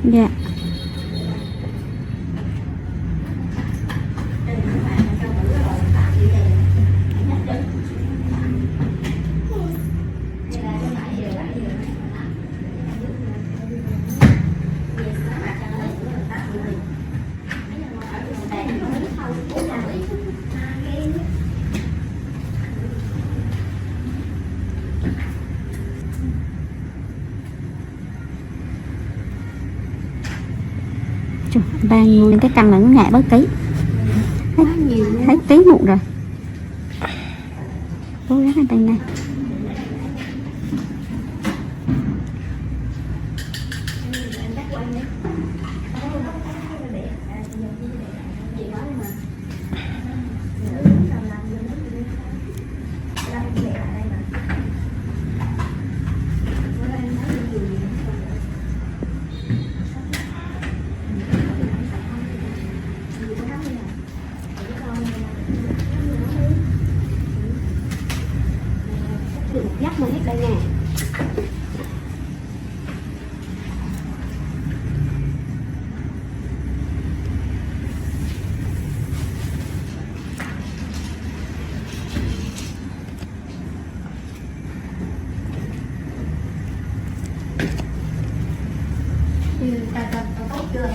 Dạ. Trời, bao nhiêu cái căn này nó ngại bớt tí. Thấy tí muộn rồi. Cố gắng bên này. Dắt luôn hết đây nè. Tốt chưa?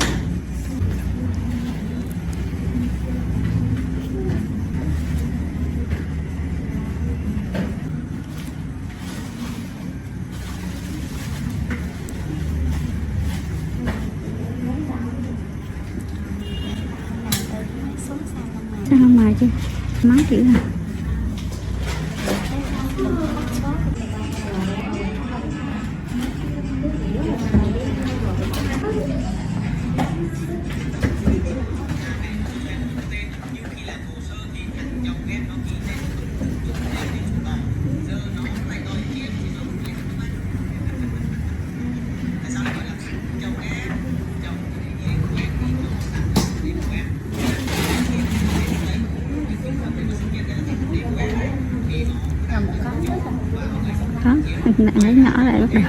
Sao không mài chứ? Má kiểu này. Đó, nặng lấy nhỏ lại bắt đầu.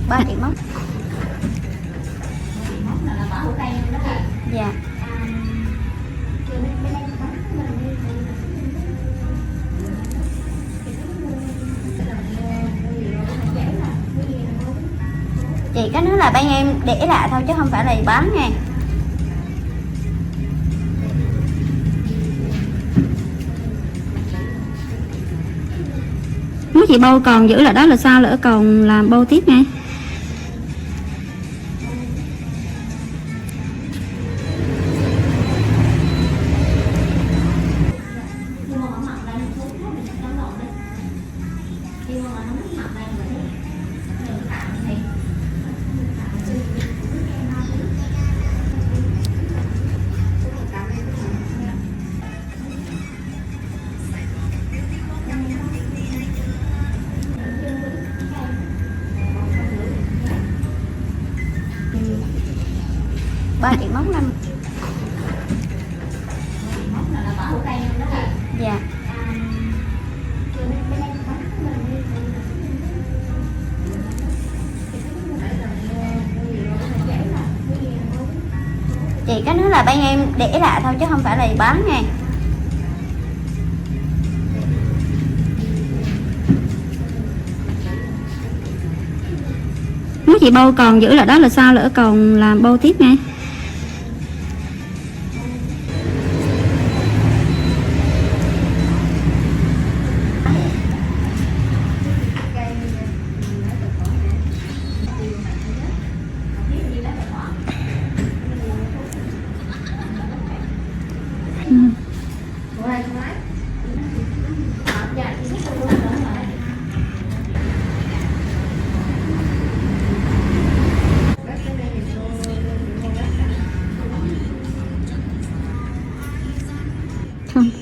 Ba điểm móc. Dạ. Chị cái nữa là bên em để lại thôi chứ không phải là bán nha. Nếu chị bâu còn giữ lại đó là sao, lỡ còn làm bâu tiếp nha. Ba chị móc 5. Dạ. Chị cái nữa là bên em để lại thôi chứ không phải là bán nha. Nếu chị bâu còn giữ lại đó là sao, lỡ còn làm bâu tiếp nha.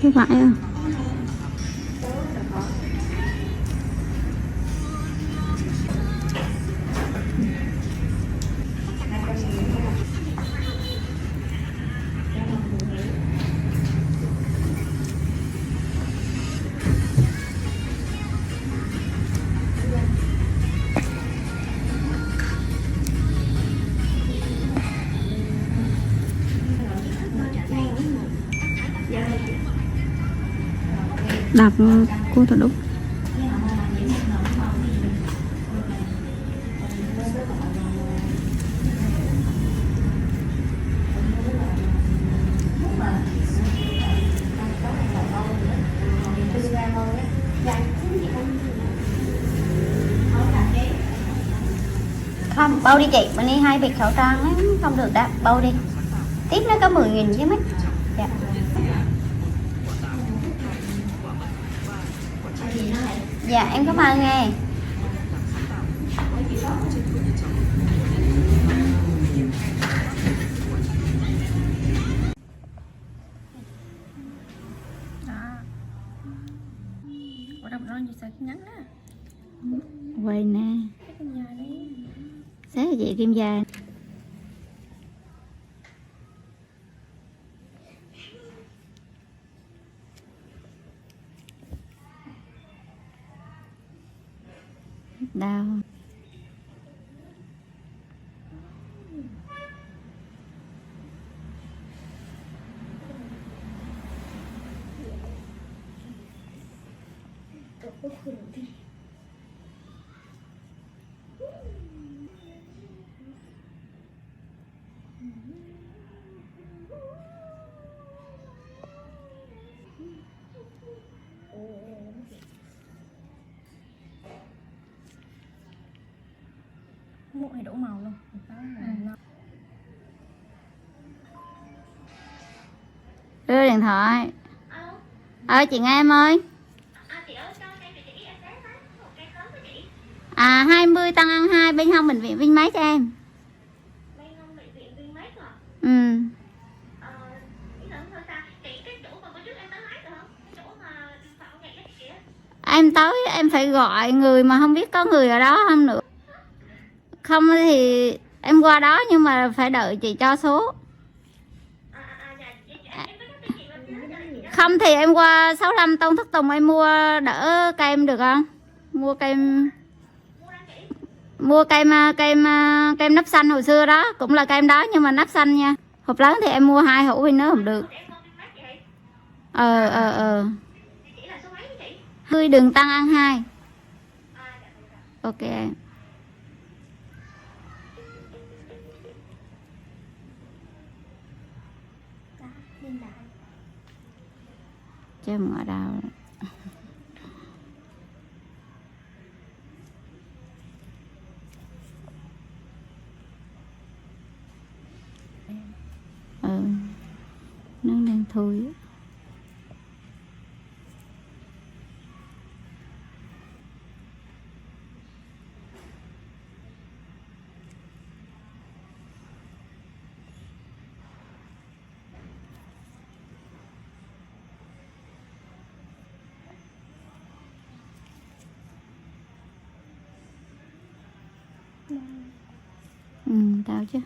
Cái vải à. Đọc cô thật đúng. Không, bao đi chị, mình đi 2 bịch khẩu trang ấy, không được đâu, bao đi. Tiếp nó có 10.000 chứ mấy. Dạ. Dạ, em cảm ơn nghe. Ủa đâu nói gì sao ngắn á. Quay nè. Cái con dài đấy. Xé vậy kim dài. Đau. Mụn này đủ màu luôn. Đưa điện thoại. Chị nghe em ơi. À 20 tăng ăn 2 bên hông bệnh viện Vinh Máy cho em. Ừ. Em tới em phải gọi người mà không biết có người ở đó không nữa. Không thì em qua đó nhưng mà phải đợi chị cho số. Không thì em qua 65 Tôn Thất Tùng em mua đỡ kem được không? Mua kem kem nắp xanh hồi xưa đó, cũng là kem đó nhưng mà nắp xanh nha. Hộp lớn thì em mua 2 hũ vì nếu không được. Hơi đường tăng ăn 2. Ok em. Chứ em ngồi đâu. Nó đang thui á. Tao chứ.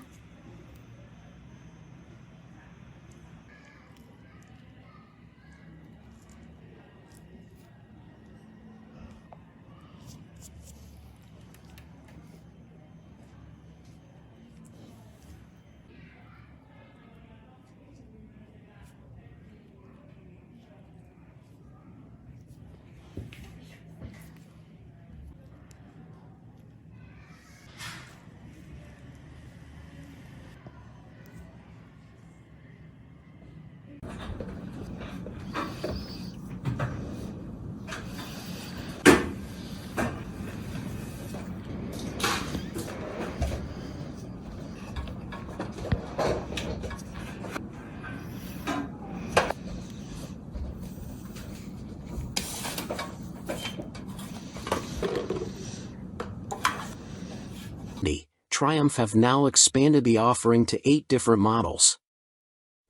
Triumph have now expanded the offering to 8 different models.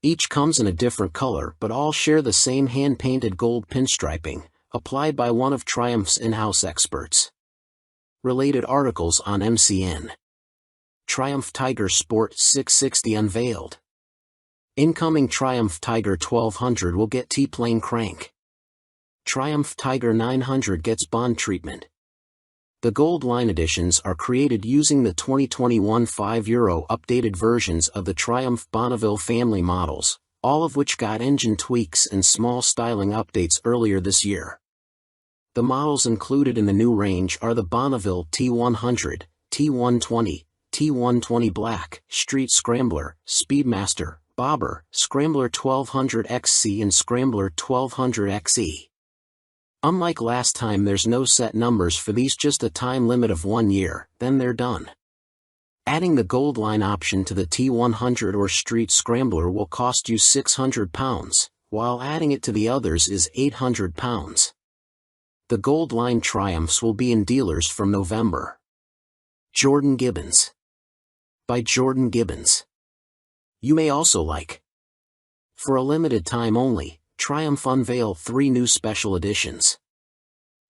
Each comes in a different color but all share the same hand-painted gold pinstriping, applied by one of Triumph's in-house experts. Related articles on MCN. Triumph Tiger Sport 660 unveiled. Incoming Triumph Tiger 1200 will get T-plane crank. Triumph Tiger 900 gets bond treatment. The Gold Line editions are created using the 2021 €5 updated versions of the Triumph Bonneville family models, all of which got engine tweaks and small styling updates earlier this year. The models included in the new range are the Bonneville T100, T120, T120 Black, Street Scrambler, Speedmaster, Bobber, Scrambler 1200XC and Scrambler 1200XE. Unlike last time, there's no set numbers for these, just a time limit of 1 year, then they're done. Adding the Gold Line option to the T100 or Street Scrambler will cost you £600, while adding it to the others is £800. The Gold Line Triumphs will be in dealers from November. Jordan Gibbons. By Jordan Gibbons. You may also like. For a limited time only, Triumph unveil 3 new special editions.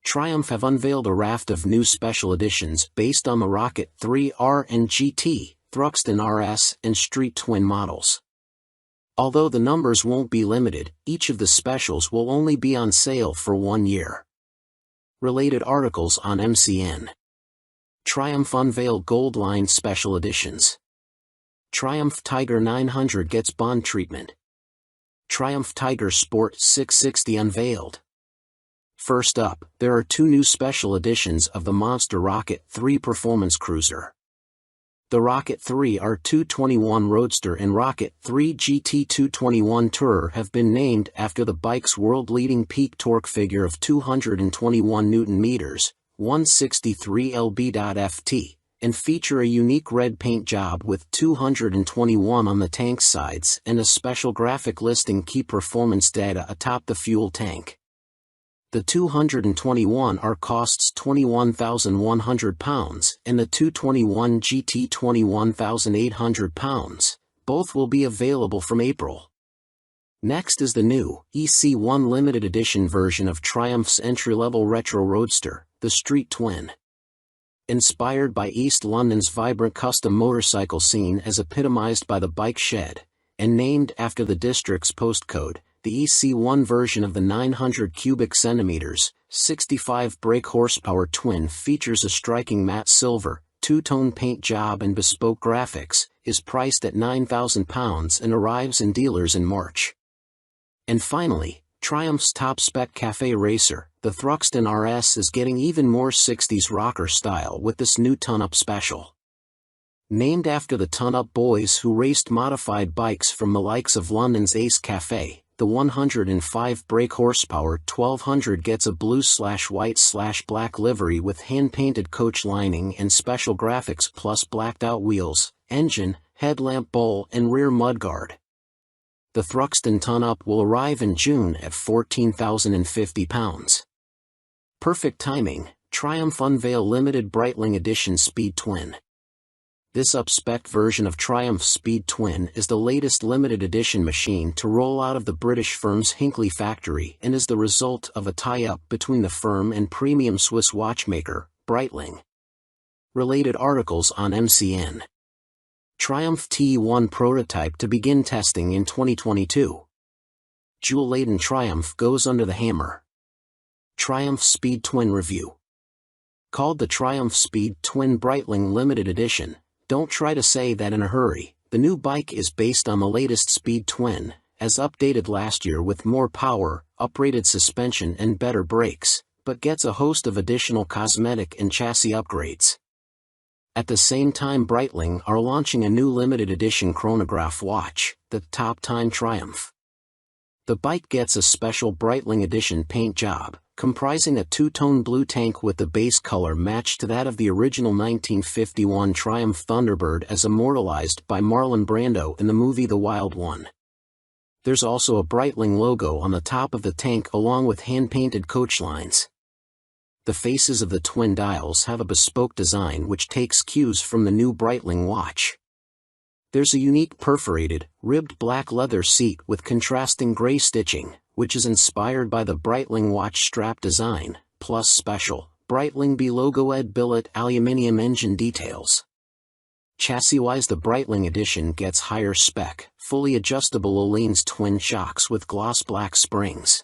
Triumph have unveiled a raft of new special editions based on the Rocket 3 R and GT, Thruxton RS and Street Twin models. Although the numbers won't be limited, each of the specials will only be on sale for 1 year. Related articles on MCN. Triumph unveiled Gold Line special editions. Triumph Tiger 900 gets bond treatment. Triumph Tiger Sport 660 unveiled. First up, there are 2 new special editions of the Monster Rocket 3 Performance Cruiser. The Rocket 3 R221 Roadster and Rocket 3 GT 221 Tourer have been named after the bike's world-leading peak torque figure of 221 Nm, 163 lb.ft, and feature a unique red paint job with 221 on the tank's sides and a special graphic listing key performance data atop the fuel tank. The 221 R costs £21,100 and the 221 GT £21,800. Both will be available from April. Next is the new EC1 limited edition version of Triumph's entry-level retro roadster, the Street Twin. Inspired by East London's vibrant custom motorcycle scene as epitomized by the Bike Shed, and named after the district's postcode, the EC1 version of the 900 cubic centimeters, 65 brake horsepower twin features a striking matte silver, two-tone paint job and bespoke graphics, is priced at £9,000 and arrives in dealers in March. And finally, Triumph's top-spec cafe racer, the Thruxton RS, is getting even more 60s rocker style with this new ton-up special. Named after the ton-up boys who raced modified bikes from the likes of London's Ace Cafe, the 105 brake horsepower 1200 gets a blue/white/black livery with hand-painted coach lining and special graphics plus blacked-out wheels, engine, headlamp bowl and rear mudguard. The Thruxton ton-up will arrive in June at £14,050. Perfect timing, Triumph unveil limited Breitling Edition Speed Twin. This up-spec version of Triumph's Speed Twin is the latest limited edition machine to roll out of the British firm's Hinckley factory and is the result of a tie-up between the firm and premium Swiss watchmaker, Breitling. Related articles on MCN. Triumph T1 prototype to begin testing in 2022. Jewel-laden Triumph goes under the hammer. Triumph Speed Twin review. Called the Triumph Speed Twin Breitling Limited Edition, don't try to say that in a hurry. The new bike is based on the latest Speed Twin, as updated last year with more power, uprated suspension and better brakes, but gets a host of additional cosmetic and chassis upgrades. At the same time, Breitling are launching a new limited edition chronograph watch, the Top Time Triumph. The bike gets a special Breitling edition paint job, comprising a two-tone blue tank with the base color matched to that of the original 1951 Triumph Thunderbird as immortalized by Marlon Brando in the movie The Wild One. There's also a Breitling logo on the top of the tank along with hand-painted coach lines. The faces of the twin dials have a bespoke design which takes cues from the new Breitling watch. There's a unique perforated, ribbed black leather seat with contrasting gray stitching, which is inspired by the Breitling watch strap design, plus special, Breitling B logo ed billet aluminium engine details. Chassis-wise, the Breitling edition gets higher spec, fully adjustable Öhlins twin shocks with gloss black springs.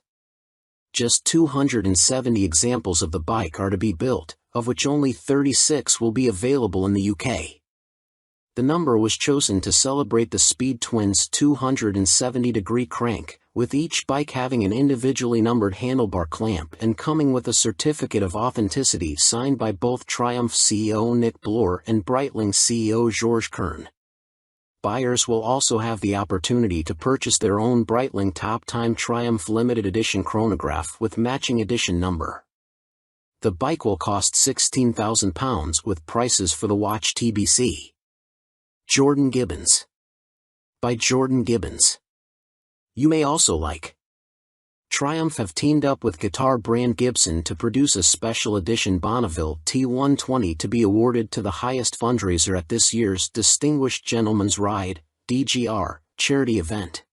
Just 270 examples of the bike are to be built, of which only 36 will be available in the UK. The number was chosen to celebrate the Speed Twin's 270-degree crank, with each bike having an individually numbered handlebar clamp and coming with a certificate of authenticity signed by both Triumph CEO Nick Bloor and Breitling CEO Georges Kern. Buyers will also have the opportunity to purchase their own Breitling Top Time Triumph limited edition chronograph with matching edition number. The bike will cost £16,000 with prices for the watch TBC. Jordan Gibbons. By Jordan Gibbons. You may also like. Triumph have teamed up with guitar brand Gibson to produce a special edition Bonneville T120 to be awarded to the highest fundraiser at this year's Distinguished Gentleman's Ride, DGR, charity event.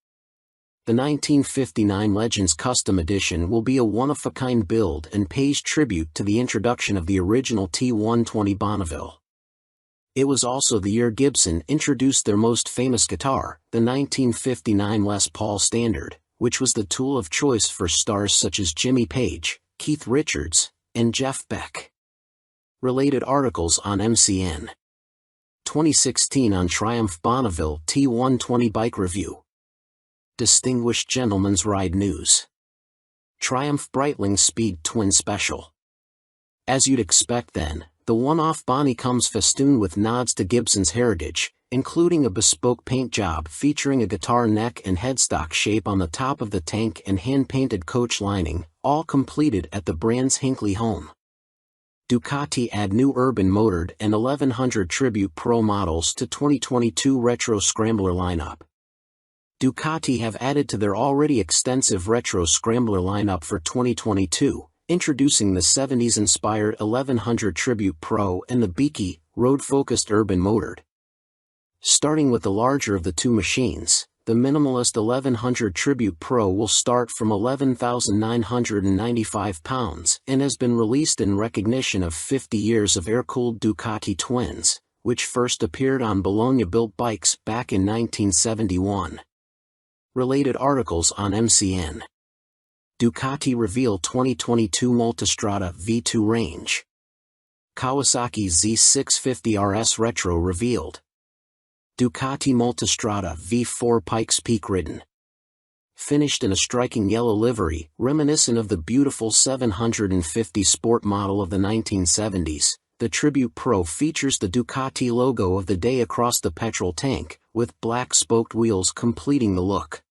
The 1959 Legends Custom Edition will be a one-of-a-kind build and pays tribute to the introduction of the original T120 Bonneville. It was also the year Gibson introduced their most famous guitar, the 1959 Les Paul Standard, which was the tool of choice for stars such as Jimmy Page, Keith Richards, and Jeff Beck. Related articles on MCN. 2016 on Triumph Bonneville T120 Bike Review. Distinguished Gentleman's Ride News. Triumph Breitling Speed Twin Special. As you'd expect then, the one-off Bonnie comes festooned with nods to Gibson's heritage, including a bespoke paint job featuring a guitar neck and headstock shape on the top of the tank and hand-painted coach lining, all completed at the brand's Hinckley home. Ducati add new urban motored and 1100 Tribute Pro models to 2022 Retro Scrambler lineup. Ducati have added to their already extensive Retro Scrambler lineup for 2022, introducing the 70s-inspired 1100 Tribute Pro and the beaky, road-focused urban motored. Starting with the larger of the two machines, the minimalist 1100 Tribute Pro will start from £11,995 and has been released in recognition of 50 years of air-cooled Ducati twins, which first appeared on Bologna-built bikes back in 1971. Related articles on MCN. Ducati reveal 2022 Multistrada V2 range. Kawasaki Z650 RS Retro revealed. Ducati Multistrada V4 Pikes Peak ridden. Finished in a striking yellow livery, reminiscent of the beautiful 750 Sport model of the 1970s, the Tribute Pro features the Ducati logo of the day across the petrol tank, with black spoked wheels completing the look.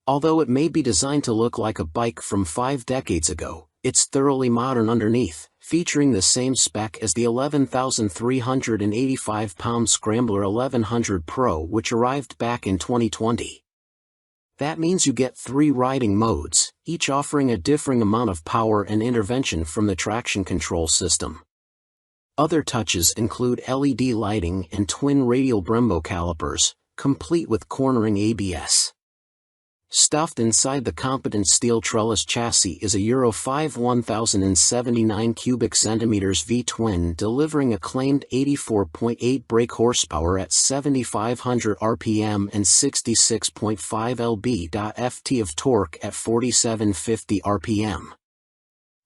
Although it may be designed to look like a bike from 5 decades ago, it's thoroughly modern underneath, featuring the same spec as the 11,385-pound Scrambler 1100 Pro which arrived back in 2020. That means you get 3 riding modes, each offering a differing amount of power and intervention from the traction control system. Other touches include LED lighting and twin radial Brembo calipers, complete with cornering ABS. Stuffed inside the competent steel trellis chassis is a Euro 5 1079 cubic centimeters V-twin delivering a claimed 84.8 brake horsepower at 7,500 RPM and 66.5 lb.ft of torque at 4,750 RPM.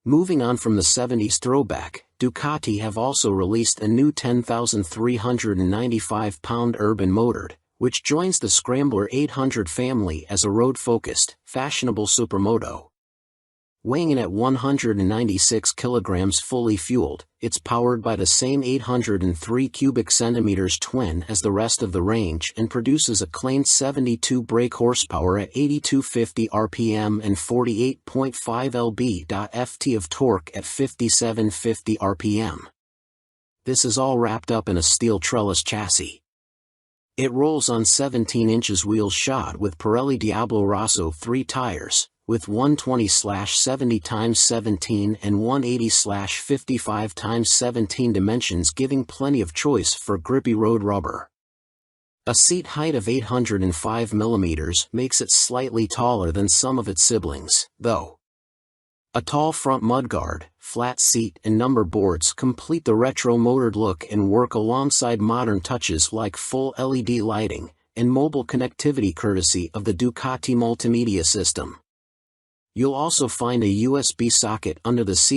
Moving on from the 70s throwback, Ducati have also released a new 10,395-pound urban motored, which joins the Scrambler 800 family as a road-focused, fashionable supermoto. Weighing in at 196 kilograms fully fueled, it's powered by the same 803 cubic centimeters twin as the rest of the range and produces a claimed 72 brake horsepower at 8,250 RPM and 48.5 lb.ft of torque at 5,750 RPM. This is all wrapped up in a steel trellis chassis. It rolls on 17 inches wheels shod with Pirelli Diablo Rosso 3 tires, with 120/70x17 and 180/55x17 dimensions giving plenty of choice for grippy road rubber. A seat height of 805 mm makes it slightly taller than some of its siblings, though. A tall front mudguard, flat seat and number boards complete the retro-motored look and work alongside modern touches like full LED lighting and mobile connectivity courtesy of the Ducati multimedia system. You'll also find a USB socket under the seat.